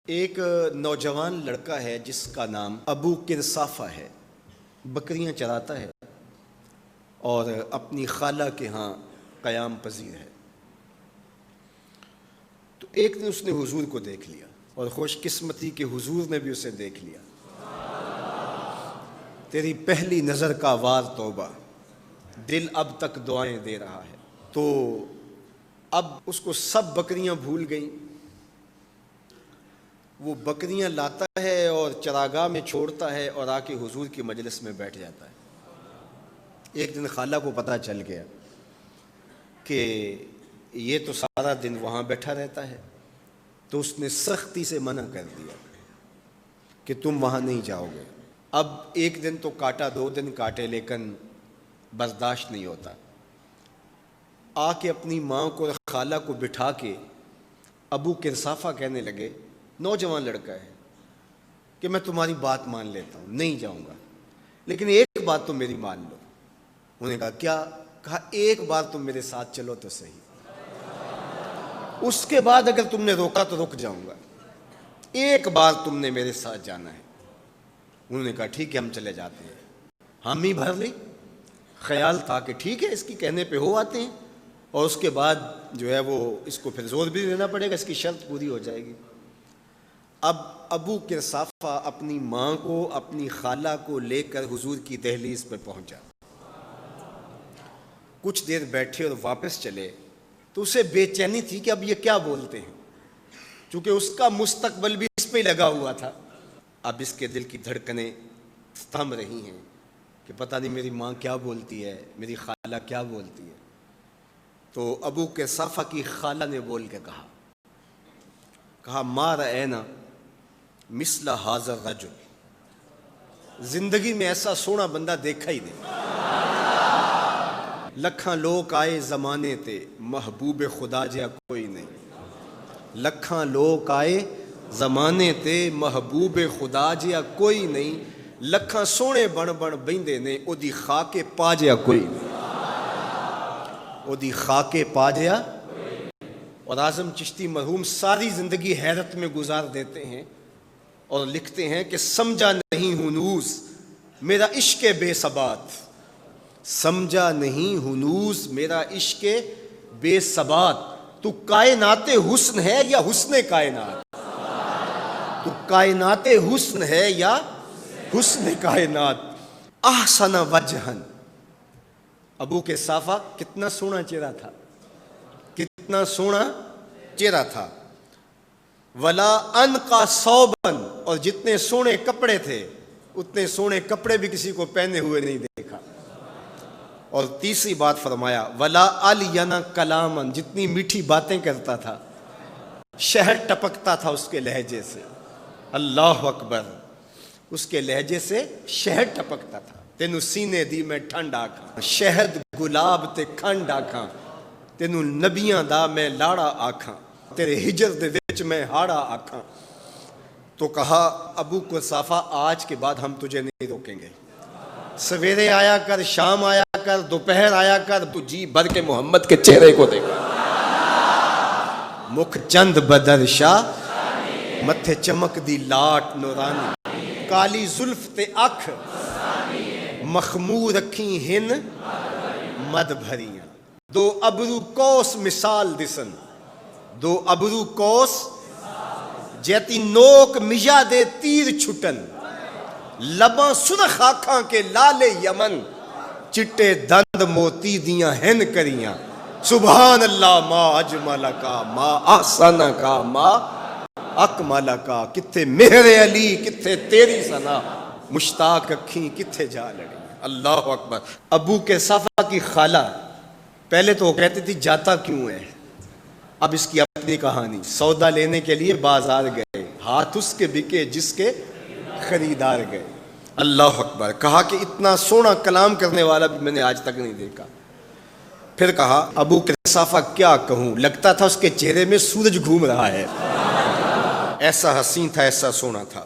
ایک نوجوان لڑکا ہے جس کا نام ابو قرصافہ ہے، بکریاں چراتا ہے اور اپنی خالہ کے ہاں قیام پذیر ہے۔ تو ایک دن اس نے حضور کو دیکھ لیا اور خوش قسمتی کہ حضور نے بھی اسے دیکھ لیا۔ تیری پہلی نظر کا وار توبہ، دل اب تک دعائیں دے رہا ہے۔ تو اب اس کو سب بکریاں بھول گئیں، وہ بکریاں لاتا ہے اور چراگاہ میں چھوڑتا ہے اور آ کے حضور کی مجلس میں بیٹھ جاتا ہے۔ ایک دن خالہ کو پتہ چل گیا کہ یہ تو سارا دن وہاں بیٹھا رہتا ہے، تو اس نے سختی سے منع کر دیا کہ تم وہاں نہیں جاؤ گے۔ اب ایک دن تو کاٹا، 2 دن کاٹے، لیکن برداشت نہیں ہوتا۔ آ کے اپنی ماں کو اور خالہ کو بٹھا کے ابو قرصافہ کہنے لگے، نوجوان لڑکا ہے، کہ میں تمہاری بات مان لیتا ہوں، نہیں جاؤں گا، لیکن ایک بات تم میری مان لو۔ انہوں نے کہا کیا؟ کہا ایک بار تم میرے ساتھ چلو تو صحیح، اس کے بعد اگر تم نے روکا تو رک جاؤں گا، ایک بار تم نے میرے ساتھ جانا ہے۔ انہوں نے کہا ٹھیک ہے، ہم چلے جاتے ہیں۔ حامی بھر لی، خیال تھا کہ ٹھیک ہے اس کی کہنے پہ ہو آتے ہیں، اور اس کے بعد جو ہے وہ اس کو پھر زور بھی دینا پڑے گا، اس کی شرط پوری ہو جائے گی۔ اب ابو قرصافہ اپنی ماں کو، اپنی خالہ کو لے کر حضور کی دہلیز پہ پہنچا۔ کچھ دیر بیٹھے اور واپس چلے تو اسے بے چینی تھی کہ اب یہ کیا بولتے ہیں، چونکہ اس کا مستقبل بھی اس پہ لگا ہوا تھا۔ اب اس کے دل کی دھڑکنیں تھم رہی ہیں کہ پتہ نہیں میری ماں کیا بولتی ہے، میری خالہ کیا بولتی ہے۔ تو ابو قرصافہ کی خالہ نے بول کے کہا ما رأینا مثل ھذا الرجل، زندگی میں ایسا سونا بندہ دیکھا ہی نہیں۔ لکھاں لوگ آئے زمانے تے، محبوب خدا جہا کوئی نہیں۔ لکھاں لوگ آئے زمانے تے، محبوب خدا جہا کوئی نہیں۔ لکھاں سونے بن بن بہندے نے، او دی خاک پا جہا کوئی نہیں، او دی خاک پا جہا۔ اور اعظم چشتی مرحوم ساری زندگی حیرت میں گزار دیتے ہیں اور لکھتے ہیں کہ سمجھا نہیں ہنوز میرا عشق بے ثبات، سمجھا نہیں ہنوز میرا عشق بے ثبات، تو کائنات حسن ہے یا حسن کائنات، تو کائنات حسن ہے یا حسن کائنات۔ احسن وجہن، ابو قرصافہ کتنا سونا چہرہ تھا، کتنا سونا چہرہ تھا۔ ولا انقا ثوبن، اور جتنے سونے کپڑے تھے اتنے سونے کپڑے بھی کسی کو پہنے ہوئے نہیں دیکھا۔ اور تیسری بات فرمایا ولا الین کلامن، جتنی میٹھی باتیں کرتا تھا، شہد ٹپکتا تھا اس کے لہجے سے۔ اللہ اکبر، اس کے لہجے سے شہد ٹپکتا تھا۔ تینو سینے دی میں ٹھنڈ آکھاں، شہد گلاب تے کھنڈ آکھاں، تینو نبیاں دا میں لاڑا آکھاں، تیرے ہجر دے وچ میں ہاڑا آکھاں۔ تو کہا ابو قرصافہ آج کے بعد ہم تجھے نہیں روکیں گے، سویرے آیا کر، شام آیا کر، دوپہر آیا کر، تو جی بھر کے محمد کے چہرے کو دیکھا۔ مکھ چند بدر شاہ، متھے چمک دی لاٹ نورانی، کالی زلف تے اکھ، مخمور رکھی ہن مد بھریاں، دو ابرو کوس مثال دسن، دو ابرو کوس جیتی نوک مجا دے تیر چھٹن، لباں سرخ آنکھاں کے لال یمن، چٹے دند موتی دیاں ہن کریاں۔ سبحان اللہ ما اجمل کا، ما احسن کا، ما اکمل کا۔ کتھے مہر علی، کتھے تیری ثنا، مشتاق اکھیں کتھے جا لڑی۔ اللہ اکبر۔ ابو قرصافہ کی خالہ پہلے تو وہ کہتی تھی جاتا کیوں ہے، اب اس کی اپنی کہانی۔ سودا لینے کے لیے بازار گئے، ہاتھ اس کے بکے جس کے خریدار گئے۔ اللہ اکبر۔ کہا کہ اتنا سونا کلام کرنے والا بھی میں نے آج تک نہیں دیکھا۔ پھر کہا ابو قرصافہ کیا کہوں، لگتا تھا اس کے چہرے میں سورج گھوم رہا ہے، ایسا حسین تھا، ایسا سونا تھا۔